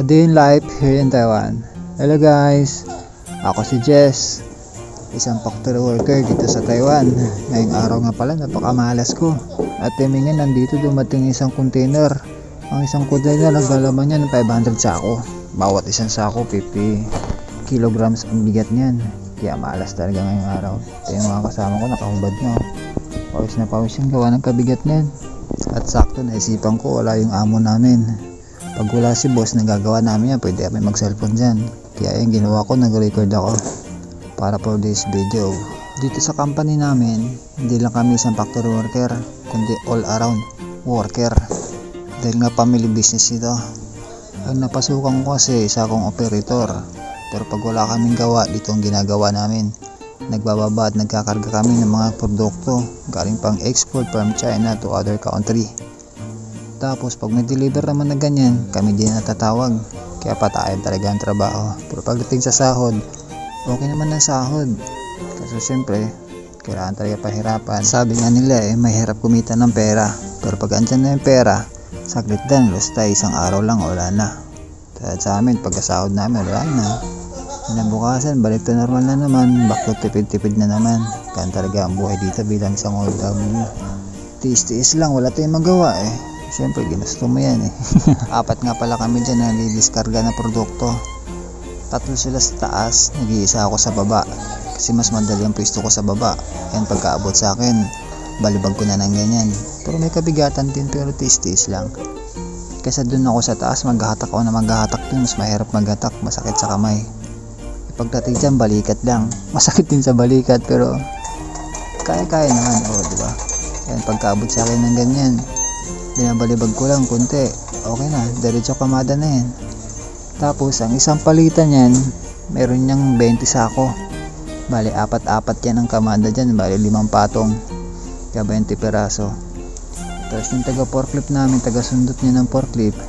A day in life here in Taiwan. Hello guys, ako si Jess, isang factory worker dito sa Taiwan. Ngayong araw nga pala napakamalas ko at timingan nandito dumating isang container. Ang isang container naglalaman niya ng 500 sako. Bawat isang sako 50 kilograms ang bigat niyan. Kaya malas talaga ngayong araw. Ito yung mga kasama ko nakahubad na. Pawis na pawis yung gawa ng kabigat niyan. At sakto naisipan ko wala yung amo namin. Pag wala si boss, nagagawa namin yan, pwede kami mag cellphone dyan. Kaya yung ginawa ko, nag-record ako para for this video. Dito sa company namin, hindi lang kami isang factory worker, kundi all around worker. Dahil nga family business ito. Ang napasukan ko kasi isa akong operator. Pero pag wala kaming gawa, dito ang ginagawa namin. Nagbababa at nagkakarga kami ng mga produkto galing pang export from China to other country. Tapos pag may deliver naman na ganyan, kami din natatawag. Kaya patayan talaga ang trabaho. Pero pagdating sa sahod, okay naman ang sahod. Kasi siyempre, kailangan talaga pahirapan. Sabi nga nila mahirap kumita ng pera. Pero pag andyan na yung pera, saglit dan, basta isang araw lang, wala na. Dahil sa amin, pagkasahod namin, wala na. Inabukasan, balik to normal na naman. Back to tipid-tipid na naman. Kaya talaga ang buhay dito bilang isang OFW. Tiis-tiis lang, wala tayong magawa Siyempre, ginusto mo yan Apat nga pala kami dyan na nagdidiskarga na produkto. 3 sila sa taas, nag-iisa ako sa baba. Kasi mas madali ang pwesto ko sa baba. Yan pagkaabot sa akin, balibag ko na ng ganyan. Pero may kabigatan din, pero tiis-tiis lang. Kaysa dun ako sa taas, maghahatak ako na maghahatak dun. Mas mahirap maghatak, masakit sa kamay. Pagdating dyan, balikat lang. Masakit din sa balikat, pero kaya-kaya naman. Diba? Yan pagkaabot sa akin ng ganyan. Binabalibag ko lang konti, okay na, diretso kamada na yan. Tapos ang isang palitan yan, meron niyang 20 sako. Bali 4-4 yan ang kamada dyan, bali 5 patong, kaya 20 peraso. Tapos yung taga forklift namin, taga sundot niya ng forklift,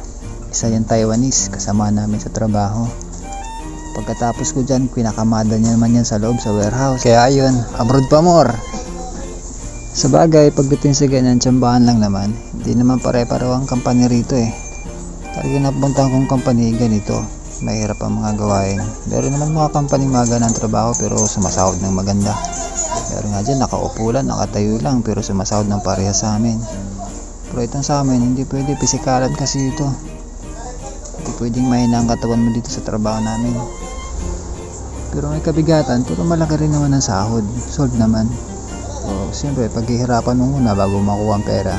isa yung Taiwanese, kasama namin sa trabaho. Pagkatapos ko dyan, pinakamada niya naman yan sa loob sa warehouse. Kaya ayun, abroad pa more. Sa bagay, pagdating sa ganyan, tsambahan lang naman. Hindi naman pare-pareho ang company rito Talagang napuntahan kong company ganito. Mahirap ang mga gawain. Meron naman mga company magana ng trabaho pero sumasahod ng maganda. Pero nga dyan, nakaupo lang, nakatayo lang pero sumasahod ng pareha sa amin. Pero itong sa amin, hindi pwede pisikalan kasi ito. Hindi pwedeng mahina ang katawan mo dito sa trabaho namin. Pero may kabigatan, pero malaki rin naman ang sahod. Solve naman. So, siyempre, paghihirapan mo muna bago makuha ang pera.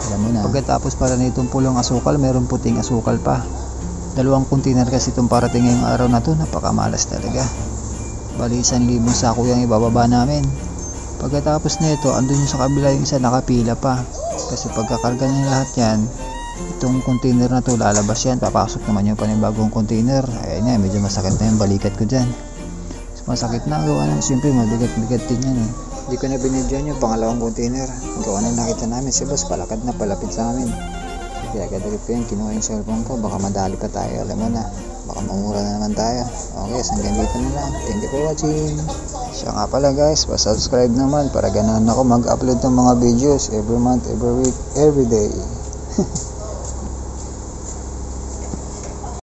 Alam mo na. Pagkatapos para nitong pulong asukal, meron puting asukal pa. 2 container kasi itong parating ngayong araw na to. Napakamalas talaga. Bali 1,000 sako yung ibababa namin. Pagkatapos na ito, andun yung sa kabila yung isa nakapila pa. Kasi pagkakarga niya lahat yan, itong container na to lalabas yan. Papasok naman yung panibagong container. Ayan na, medyo masakit na yung balikat ko dyan. Masakit na gawa na. Siyempre, mabigat-bigat din yan Hindi ko na binidyan yung pangalawang container. Gawa na nakita namin si boss, palakad na palapit sa amin. Kaya kadalit ko yun, kinuha yung cellphone ko. Baka madali pa tayo, alam mo na. Baka mamura na naman tayo. Okay, hanggang dito na lang. Thank you for watching. Siya nga pala guys, pa-subscribe naman para ganahan ako mag-upload ng mga videos every month, every week, every day.